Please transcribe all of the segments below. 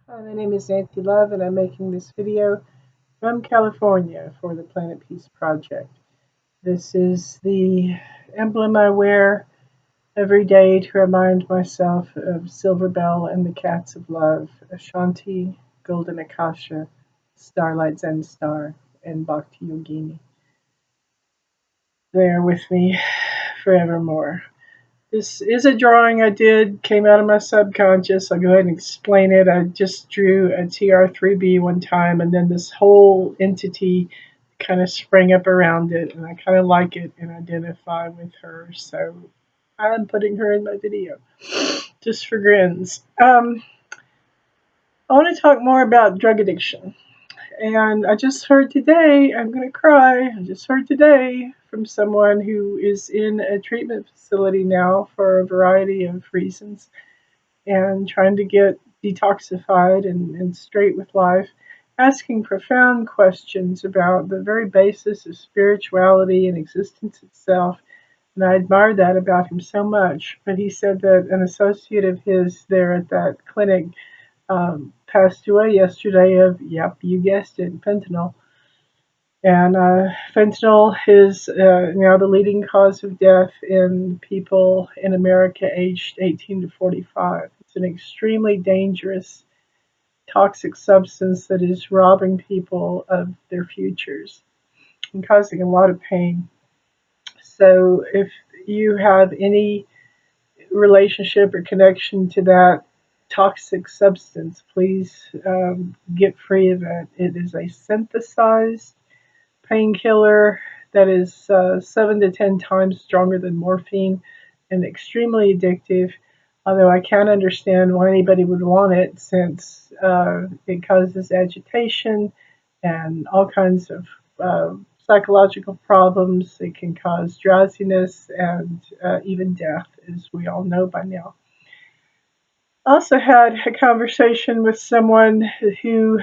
Hi, my name is Nancy Love, and I'm making this video from California for the Planet Peace Project. This is the emblem I wear every day to remind myself of Silver Bell and the Cats of Love, Ashanti, Golden Akasha, Starlight Zen Star, and Bhakti Yogini. They are with me forevermore. This is a drawing I did, came out of my subconscious. I'll go ahead and explain it. I just drew a TR3B one time, and then this whole entity kind of sprang up around it, and I kind of like it and identify with her. So I'm putting her in my video just for grins. I want to talk more about drug addiction. And I just heard today, I'm going to cry. I just heard today from someone who is in a treatment facility now for a variety of reasons and trying to get detoxified and straight with life, asking profound questions about the very basis of spirituality and existence itself. And I admire that about him so much. But he said that an associate of his there at that clinic passed away yesterday of, yep, you guessed it, fentanyl. And fentanyl is now the leading cause of death in people in America aged 18 to 45. It's an extremely dangerous, toxic substance that is robbing people of their futures and causing a lot of pain. So if you have any relationship or connection to that toxic substance, please get free of it. It is a synthesized painkiller that is 7 to 10 times stronger than morphine and extremely addictive. Although I can't understand why anybody would want it since it causes agitation and all kinds of psychological problems. It can cause drowsiness and even death, as we all know by now. I also had a conversation with someone who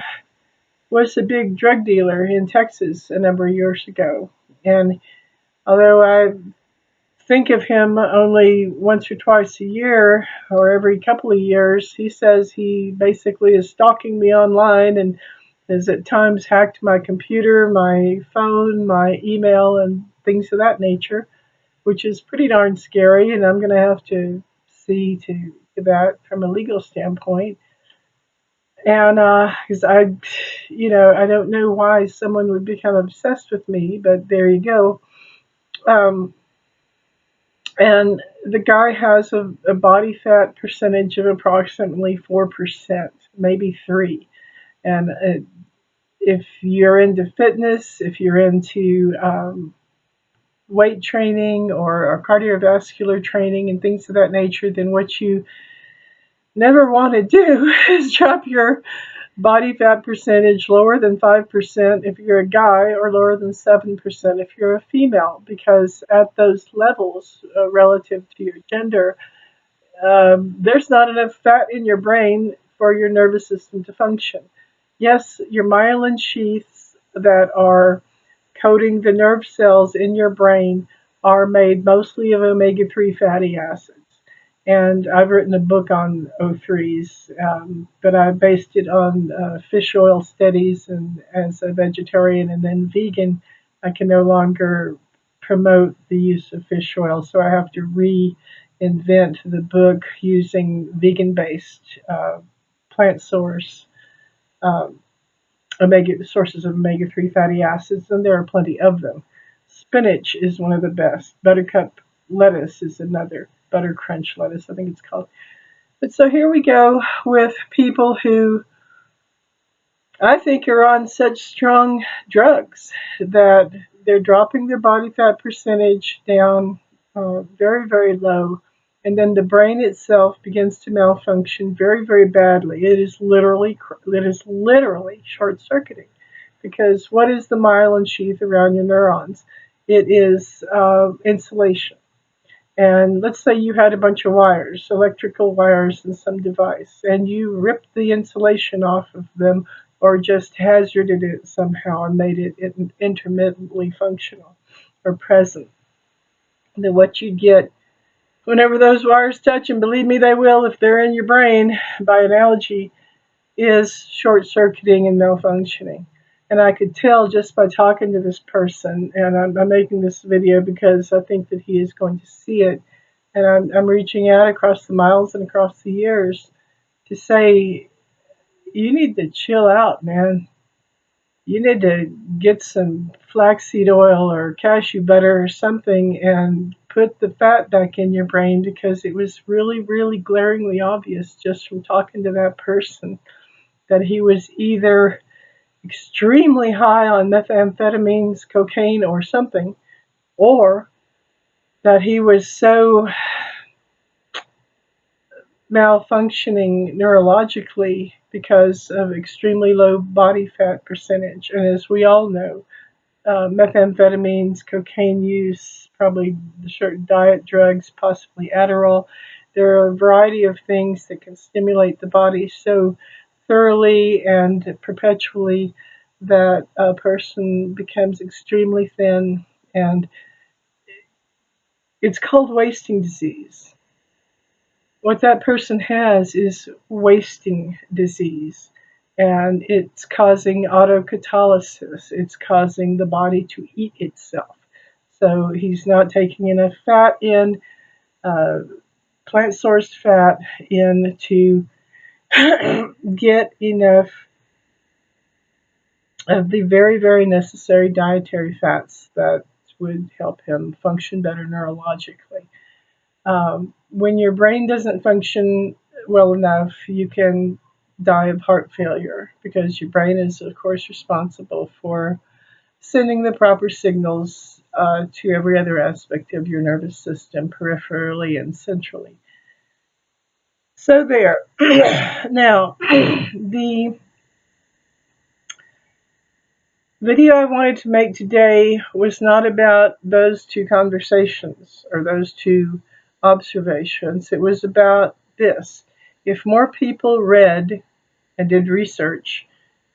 was a big drug dealer in Texas a number of years ago. And although I think of him only once or twice a year or every couple of years, he says he basically is stalking me online and has at times hacked my computer, my phone, my email, and things of that nature, which is pretty darn scary. And I'm going to have to see to that from a legal standpoint. And because I don't know why someone would become obsessed with me, but there you go. Um, and the guy has a body fat percentage of approximately 4%, maybe 3. And if you're into fitness, if you're into weight training or cardiovascular training and things of that nature, then what you never want to do is drop your body fat percentage lower than 5% if you're a guy, or lower than 7% if you're a female, because at those levels, relative to your gender, there's not enough fat in your brain for your nervous system to function. Yes, your myelin sheaths that are coating the nerve cells in your brain are made mostly of omega 3 fatty acids. And I've written a book on O3s, but I based it on fish oil studies. And as a vegetarian and then vegan, I can no longer promote the use of fish oil. So I have to reinvent the book using vegan based plant source um, omega sources of omega 3 fatty acids, and there are plenty of them. Spinach is one of the best. Buttercup lettuce is another. Butter crunch lettuce, I think it's called. But so here we go with people who I think are on such strong drugs that they're dropping their body fat percentage down very, very low. And then the brain itself begins to malfunction very, very badly. It is literally short circuiting, because what is the myelin sheath around your neurons? It is insulation. And let's say you had a bunch of wires, electrical wires in some device, and you ripped the insulation off of them or just hazarded it somehow and made it intermittently functional or present. Then what you get whenever those wires touch, and believe me, they will if they're in your brain by analogy, is short-circuiting and malfunctioning. And I could tell just by talking to this person, and I'm making this video because I think that he is going to see it. And I'm reaching out across the miles and across the years to say, you need to chill out, man. You need to get some flaxseed oil or cashew butter or something and put the fat back in your brain, because it was really, really glaringly obvious just from talking to that person that he was either extremely high on methamphetamines, cocaine, or something, or that he was so malfunctioning neurologically because of extremely low body fat percentage. And as we all know, methamphetamines, cocaine use, probably the certain diet drugs, possibly Adderall. There are a variety of things that can stimulate the body so thoroughly and perpetually that a person becomes extremely thin, and it's called wasting disease. What that person has is wasting disease, and it's causing autocatalysis. It's causing the body to eat itself. So he's not taking enough fat in, uh, plant sourced fat in, to get enough of the very, very necessary dietary fats that would help him function better neurologically. When your brain doesn't function well enough, you can die of heart failure, because your brain is, of course, responsible for sending the proper signals to every other aspect of your nervous system, peripherally and centrally. So, there. Now, the video I wanted to make today was not about those two conversations or those two observations. It was about this. If more people read and did research,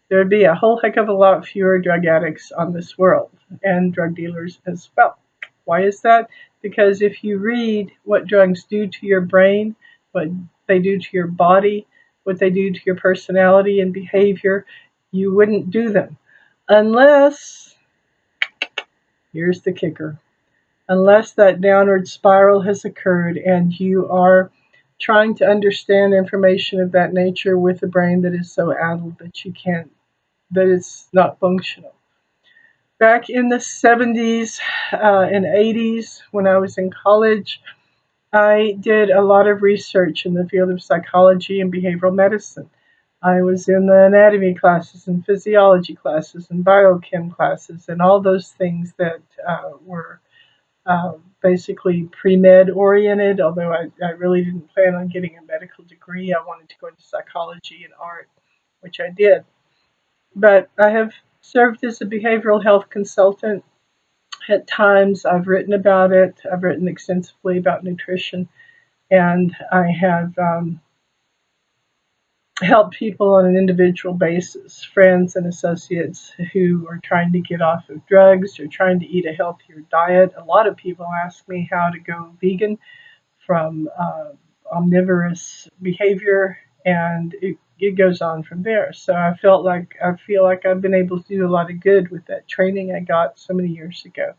there would be a whole heck of a lot fewer drug addicts on this world, and drug dealers as well. Why is that? Because if you read what drugs do to your brain, what they do to your body, what they do to your personality and behavior, you wouldn't do them. Unless, here's the kicker, unless that downward spiral has occurred and you are trying to understand information of that nature with a brain that is so addled that you can't, that it's not functional. Back in the 70s and 80s, when I was in college, I did a lot of research in the field of psychology and behavioral medicine. I was in the anatomy classes and physiology classes and biochem classes and all those things that were basically pre-med oriented, although I really didn't plan on getting a medical degree. I wanted to go into psychology and art, which I did. But I have served as a behavioral health consultant at times. I've written about it. I've written extensively about nutrition, and I have help people on an individual basis, friends and associates who are trying to get off of drugs or trying to eat a healthier diet. A lot of people ask me how to go vegan from omnivorous behavior, and it goes on from there. So I feel like I've been able to do a lot of good with that training I got so many years ago.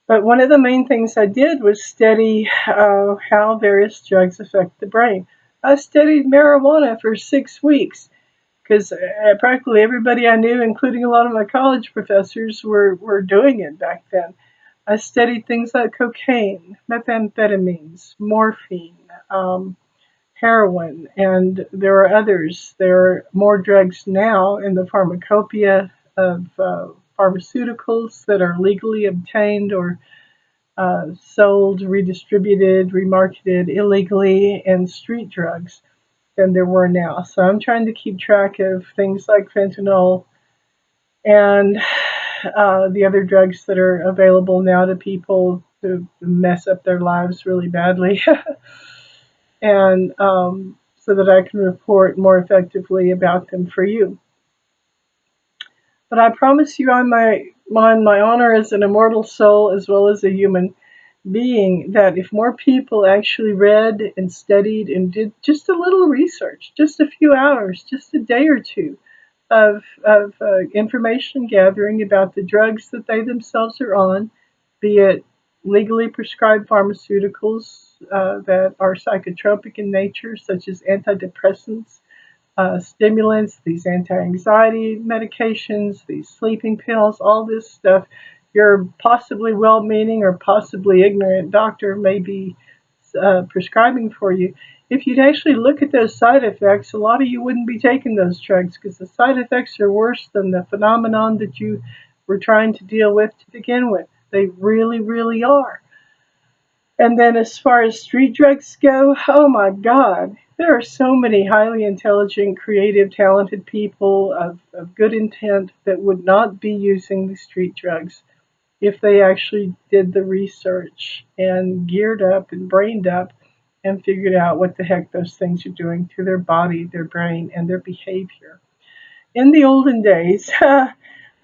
But one of the main things I did was study how various drugs affect the brain. I studied marijuana for 6 weeks, because practically everybody I knew, including a lot of my college professors, were doing it back then. I studied things like cocaine, methamphetamines, morphine, heroin, and there are others. There are more drugs now in the pharmacopoeia of pharmaceuticals that are legally obtained or sold, redistributed, remarketed illegally, and street drugs than there were now. So I'm trying to keep track of things like fentanyl and the other drugs that are available now to people to mess up their lives really badly, and so that I can report more effectively about them for you. But I promise you, on my honor as an immortal soul as well as a human, being that if more people actually read and studied and did just a little research, just a few hours, just a day or two of information gathering about the drugs that they themselves are on, be it legally prescribed pharmaceuticals that are psychotropic in nature, such as antidepressants, stimulants, these anti anxiety medications, these sleeping pills, all this stuff. Your possibly well meaning or possibly ignorant doctor may be prescribing for you. If you'd actually look at those side effects, a lot of you wouldn't be taking those drugs because the side effects are worse than the phenomenon that you were trying to deal with to begin with. They really, really are. And then as far as street drugs go, oh my God, there are so many highly intelligent, creative, talented people of good intent that would not be using the street drugs if they actually did the research and geared up and brained up and figured out what the heck those things are doing to their body, their brain, and their behavior. In the olden days,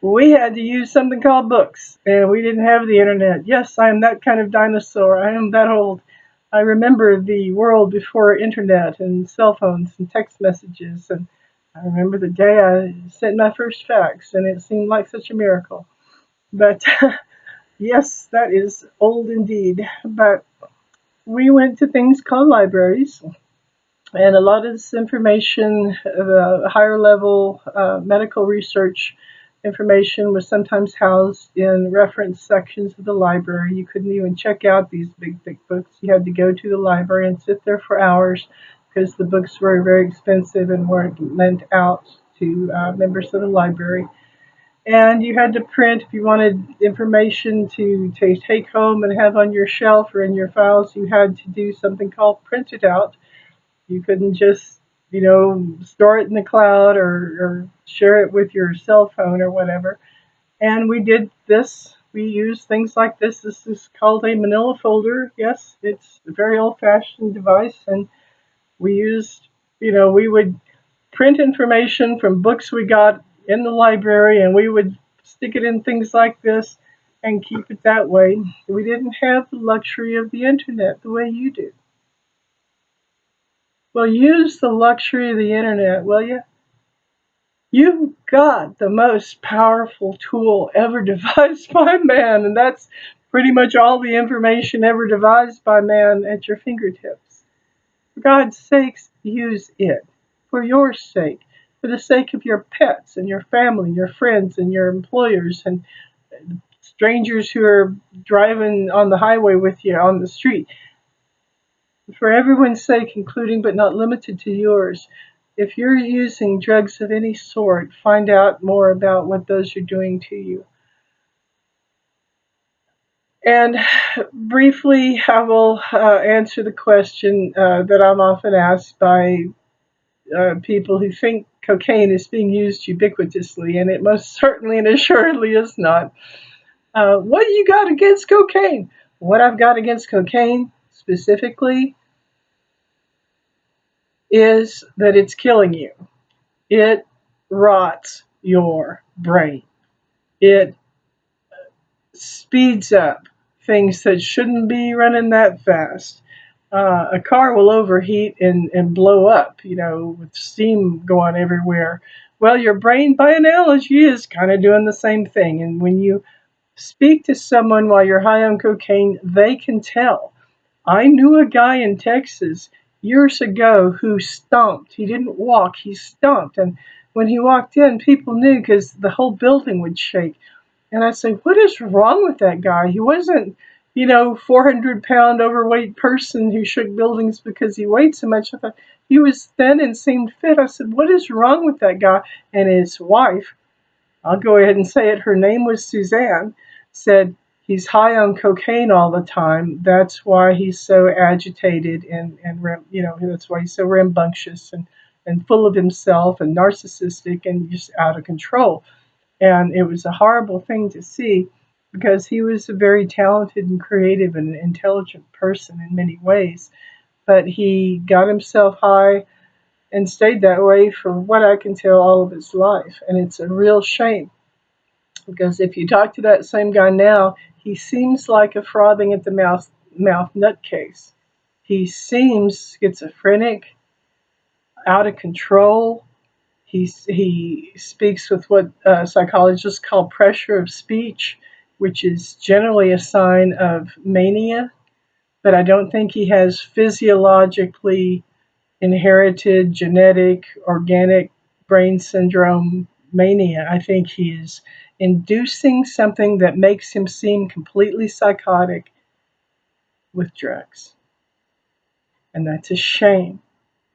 we had to use something called books, and we didn't have the internet. Yes, I am that kind of dinosaur. I am that old. I remember the world before internet and cell phones and text messages, and I remember the day I sent my first fax, and it seemed like such a miracle. But yes, that is old indeed. But we went to things called libraries, and a lot of this information, higher level medical research information, was sometimes housed in reference sections of the library. You couldn't even check out these big, thick books. You had to go to the library and sit there for hours because the books were very expensive and weren't lent out to members of the library. And you had to print if you wanted information to take home and have on your shelf or in your files. You had to do something called print it out. You couldn't just, store it in the cloud or share it with your cell phone or whatever. And we did this. We used things like this. This is called a manila folder. Yes, it's a very old fashioned device. And we used, we would print information from books we got in the library and we would stick it in things like this and keep it that way. We didn't have the luxury of the internet the way you do. Well, use the luxury of the internet, will you? You've got the most powerful tool ever devised by man, and that's pretty much all the information ever devised by man at your fingertips. For God's sakes, use it. For your sake. For the sake of your pets and your family, your friends and your employers and strangers who are driving on the highway with you on the street. For everyone's sake, including but not limited to yours. If you're using drugs of any sort, find out more about what those are doing to you. And briefly, I will answer the question that I'm often asked by people who think cocaine is being used ubiquitously, and it most certainly and assuredly is not. What do you got against cocaine? What I've got against cocaine specifically is that it's killing you. It rots your brain. It speeds up things that shouldn't be running that fast. A car will overheat and blow up, with steam going everywhere. Well, your brain, by analogy, is kind of doing the same thing. And when you speak to someone while you're high on cocaine, they can tell. I knew a guy in Texas years ago who stomped. He didn't walk, he stomped. And when he walked in, people knew because the whole building would shake. And I said, what is wrong with that guy? He wasn't, 400-pound overweight person who shook buildings because he weighed so much. I thought he was thin and seemed fit. I said, what is wrong with that guy? And his wife, I'll go ahead and say it, her name was Suzanne, said, he's high on cocaine all the time. That's why he's so agitated and that's why he's so rambunctious and full of himself and narcissistic and just out of control. And it was a horrible thing to see because he was a very talented and creative and intelligent person in many ways. But he got himself high and stayed that way for what I can tell all of his life. And it's a real shame because if you talk to that same guy now, He seems like a frothing at the mouth nutcase. He seems schizophrenic, out of control. He speaks with what psychologists call pressure of speech, which is generally a sign of mania, but I don't think he has physiologically inherited genetic organic brain syndrome mania. I think he is inducing something that makes him seem completely psychotic with drugs. And that's a shame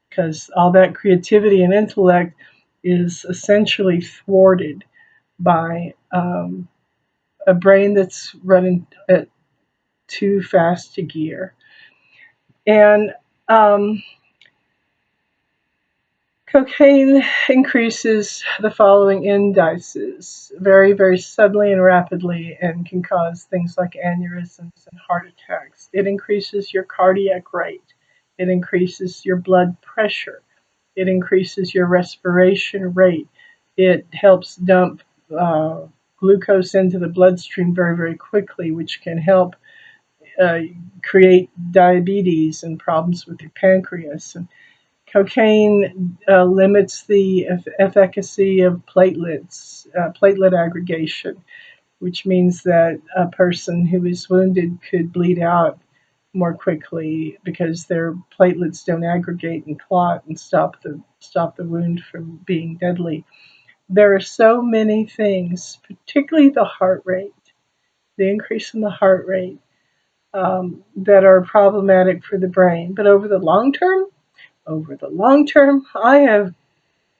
because all that creativity and intellect is essentially thwarted by a brain that's running at too fast a gear. And cocaine increases the following indices very, very suddenly and rapidly and can cause things like aneurysms and heart attacks. It increases your cardiac rate. It increases your blood pressure. It increases your respiration rate. It helps dump uh, glucose into the bloodstream very, very quickly, which can help uh, create diabetes and problems with your pancreas. And cocaine limits the efficacy of platelet aggregation, which means that a person who is wounded could bleed out more quickly because their platelets don't aggregate and clot and stop the wound from being deadly. There are so many things, particularly the heart rate, the increase in the heart rate, that are problematic for the brain. But over the long term, I have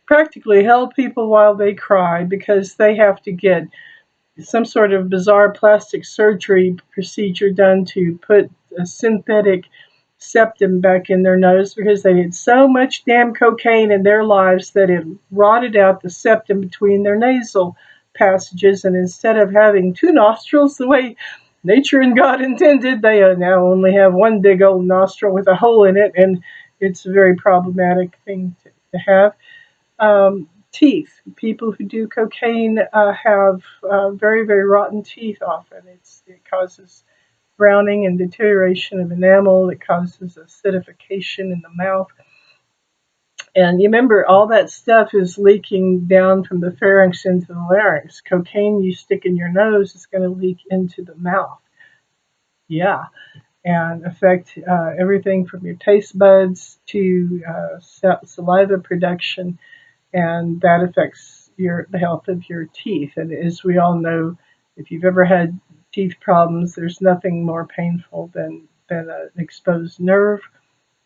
practically held people while they cry because they have to get some sort of bizarre plastic surgery procedure done to put a synthetic septum back in their nose because they had so much damn cocaine in their lives that it rotted out the septum between their nasal passages. And instead of having two nostrils the way nature and God intended, they now only have one big old nostril with a hole in it. And it's a very problematic thing to have. Teeth. People who do cocaine have very, very rotten teeth often. It causes browning and deterioration of enamel. It causes acidification in the mouth. And you remember, all that stuff is leaking down from the pharynx into the larynx. Cocaine you stick in your nose is going to leak into the mouth. Yeah, and affect everything from your taste buds to saliva production, and that affects the health of your teeth. And as we all know, if you've ever had teeth problems, there's nothing more painful than an exposed nerve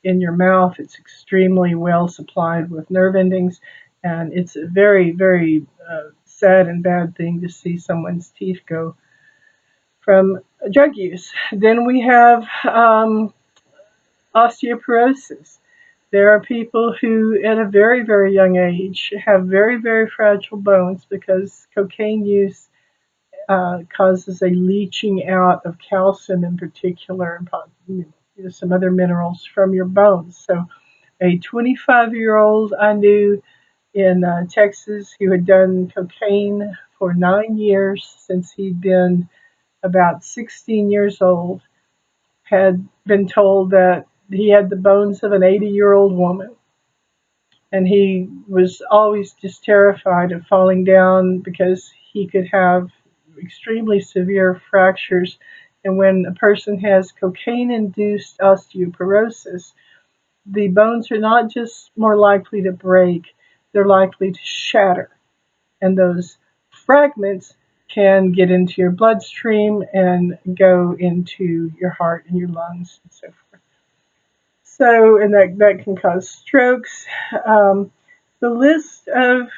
in your mouth. It's extremely well supplied with nerve endings, and it's a very, very sad and bad thing to see someone's teeth go from drug use. Then we have osteoporosis. There are people who, at a very, very young age, have very, very fragile bones because cocaine use causes a leaching out of calcium in particular, and some other minerals from your bones. So, a 25-year-old I knew in Texas who had done cocaine for 9 years since he'd been about 16 years old had been told that he had the bones of an 80-year-old woman. And he was always just terrified of falling down because he could have extremely severe fractures. And when a person has cocaine induced osteoporosis, the bones are not just more likely to break, they're likely to shatter. And those fragments can get into your bloodstream and go into your heart and your lungs and so forth. So, and that can cause strokes. The list of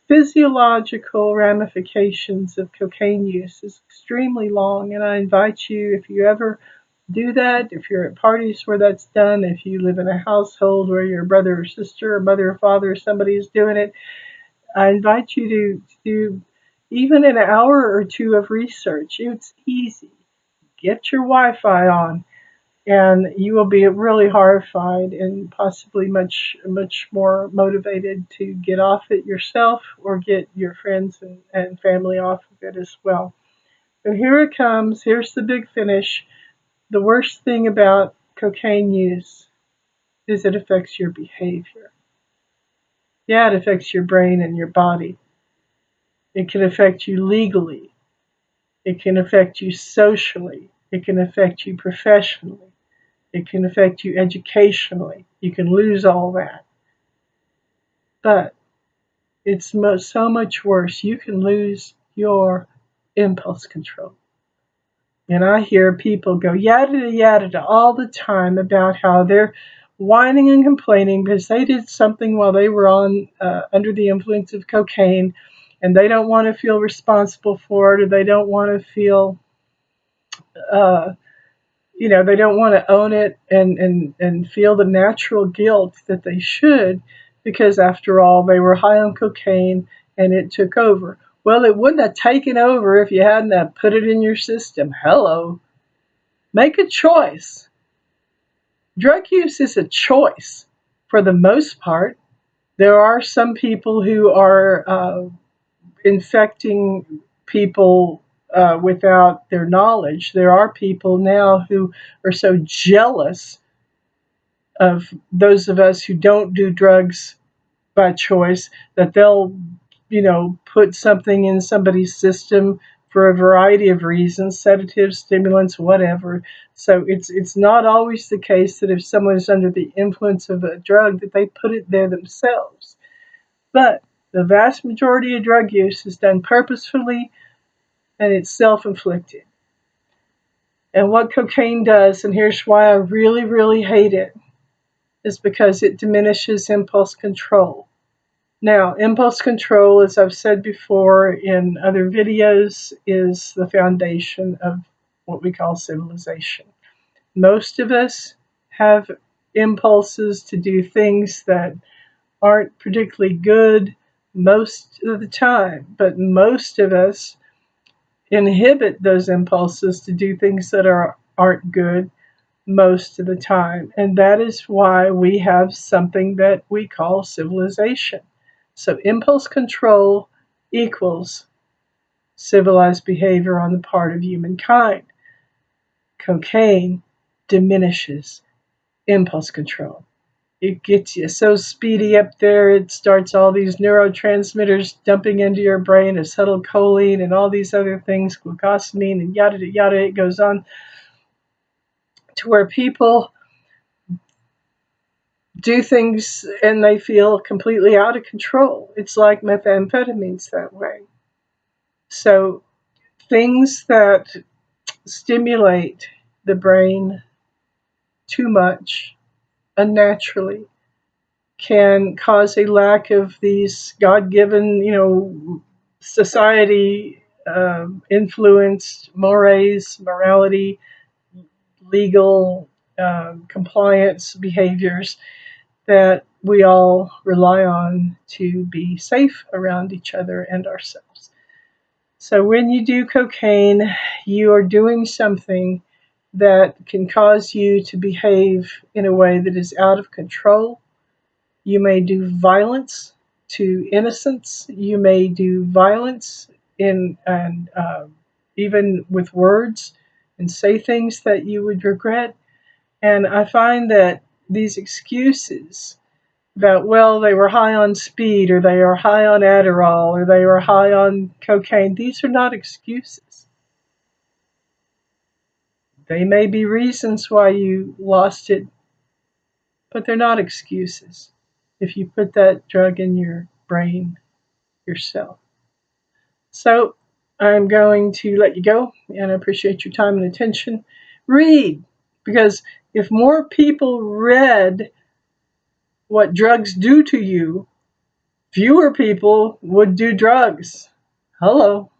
physiological ramifications of cocaine use is extremely long, and I invite you, if you ever do that, if you're at parties where that's done, if you live in a household where your brother or sister or mother or father or somebody is doing it, I invite you to do even an hour or two of research. It's easy. Get your Wi-Fi on, and you will be really horrified and possibly much, much more motivated to get off it yourself or get your friends and family off of it as well. And here it comes. Here's the big finish. The worst thing about cocaine use is it affects your behavior. Yeah, it affects your brain and your body. It can affect you legally. It can affect you socially. It can affect you professionally. It can affect you educationally. You can lose all that. But it's so much worse. You can lose your impulse control. And I hear people go yada yada all the time about how they're whining and complaining because they did something while they were on under the influence of cocaine, and they don't want to feel responsible for it, or they don't want to feel, uh, they don't want to own it and feel the natural guilt that they should, because after all, they were high on cocaine and it took over. Well, it wouldn't have taken over if you hadn't have put it in your system. Hello. Make a choice. Drug use is a choice for the most part. There are some people who are infecting people without their knowledge. There are people now who are so jealous of those of us who don't do drugs by choice that they'll, put something in somebody's system for a variety of reasons, sedatives, stimulants, whatever. So it's not always the case that if someone is under the influence of a drug that they put it there themselves. But the vast majority of drug use is done purposefully and it's self-inflicted. And what cocaine does, and here's why I really, really hate it, is because it diminishes impulse control. Now, impulse control, as I've said before in other videos, is the foundation of what we call civilization. Most of us have impulses to do things that aren't particularly good most of the time, but most of us inhibit those impulses to do things that aren't good most of the time. And that is why we have something that we call civilization. So impulse control equals civilized behavior on the part of humankind. Cocaine diminishes impulse control. It gets you so speedy up there, it starts all these neurotransmitters dumping into your brain, acetylcholine and all these other things, glucosamine and yada yada. It goes on to where people do things and they feel completely out of control. It's like methamphetamines that way. So things that stimulate the brain too much unnaturally can cause a lack of these God-given, society influenced mores, morality, legal compliance behaviors that we all rely on to be safe around each other and ourselves. So when you do cocaine, you are doing something that can cause you to behave in a way that is out of control. You may do violence to innocents. You may do violence and even with words and say things that you would regret. And I find that these excuses that, well, they were high on speed, or they are high on Adderall, or they were high on cocaine, these are not excuses. They may be reasons why you lost it, but they're not excuses if you put that drug in your brain yourself. So I'm going to let you go, and I appreciate your time and attention. Read, because if more people read what drugs do to you, fewer people would do drugs. Hello.